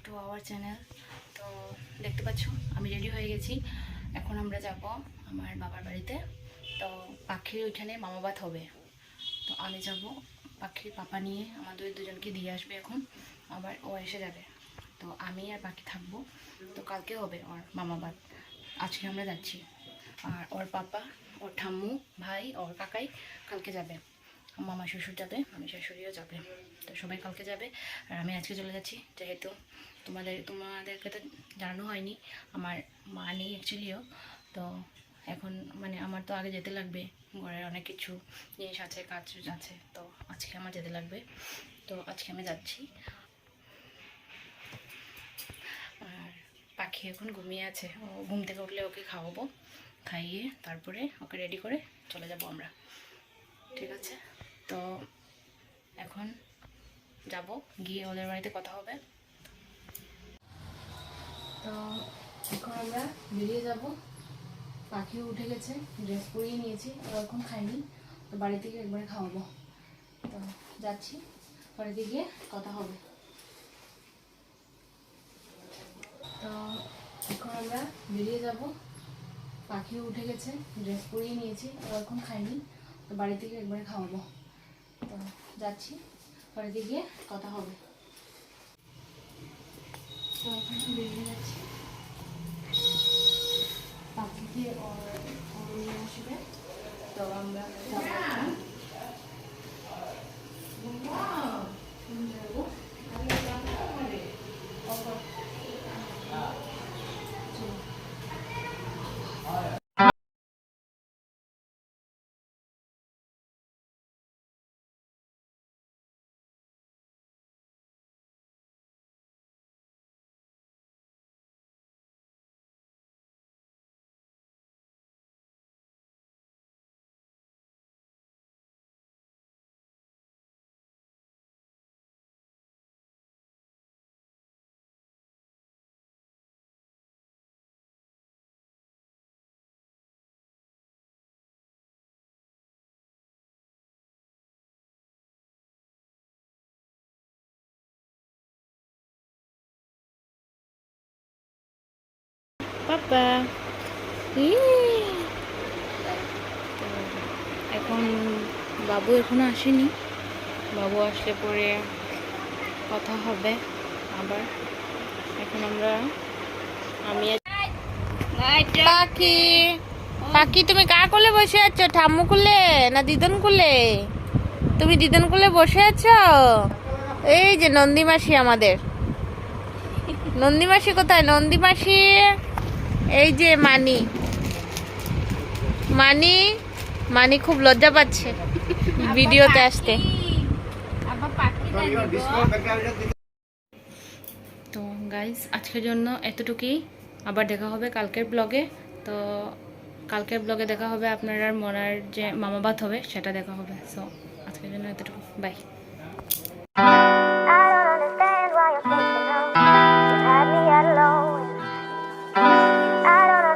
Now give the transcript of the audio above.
To our channel. তো দেখতে পাচ্ছ আমি রেডি হয়ে গেছি। এখন আমরা যাব আমার বাবার বাড়িতে। তো পাখির ওইখানে মামাবাত হবে, তো আমি যাব পাখির পাপা নিয়ে, আমাদের দুজনকে দিয়ে আসবে। এখন আবার ও এসে যাবে, তো আমি আর বাকি থাকবো। তো কালকে হবে ওর মামাবাত, আজকে আমরা যাচ্ছি। আর ওর পাপা, ওর ঠাম্মু, ভাই, ওর কাকাই কালকে যাবে। মামা শ্বশুর যাবে, আমি শাশুড়িও যাবে। তো সবাই কালকে যাবে আর আমি আজকে চলে যাচ্ছি। যেহেতু তোমাদেরকে তো জানানো হয়নি, আমার মা নেই অ্যাকচুয়ালিও। তো এখন মানে আমার তো আগে যেতে লাগবে, ঘরের অনেক কিছু জিনিস আছে, কাজ আছে, তো আজকে আমার যেতে লাগবে। তো আজকে আমি যাচ্ছি। আর পাখি এখন ঘুমিয়ে আছে, ও ঘুম থেকে উঠলে ওকে খাওয়াবো, খাইয়ে তারপরে ওকে রেডি করে চলে যাব আমরা। ঠিক আছে, তো এখন যাব, গিয়ে ওদের বাড়িতে কথা হবে। তো এখন আমরা বেরিয়ে যাব। পাখিও উঠে গেছে, ড্রেস পরিয়ে নিয়েছি, ও এখন খাইনি, তো বাড়ি থেকে একবারে খাওয়াবো। তো যাচ্ছি, বাড়িতে গিয়ে কথা হবে। তো এখন আমরা বেরিয়ে যাব। পাখিও উঠে গেছে, ড্রেস পরিয়ে নিয়েছি, ও এখন খাইনি, তো বাড়ি থেকে একবারে খাওয়াবো। তো যাচ্ছি, বাড়িতে গিয়ে কথা হবে। তো এখন বেরিয়ে যাচ্ছি, পাখিকে ওর নিয়ে আসবে। তো আমরা পাপা এখন বাবু এখনো আসেনি, বাবু আসলে পরে কথা হবে আবার। এখন আমি পাখি পাখি তুমি কার কোলে বসে আছো? ঠাম্মু কোলে না দিদন কোলে? তুমি দিদন কোলে বসে আছো? এই যে নন্দী মাসি, আমাদের নন্দী মাসি কোথায়? নন্দী মাসি এই যে মানি, মানি মানি খুব লজ্জা পাচ্ছে ভিডিওতে আসতে। তো গাইস, আজকের জন্য এতটুকুই। আবার দেখা হবে কালকের ব্লগে। তো কালকের ব্লগে দেখা হবে, আপনার মনার যে মামাবাত হবে সেটা দেখা হবে। সো আজকের জন্য এতটুকু, বাই।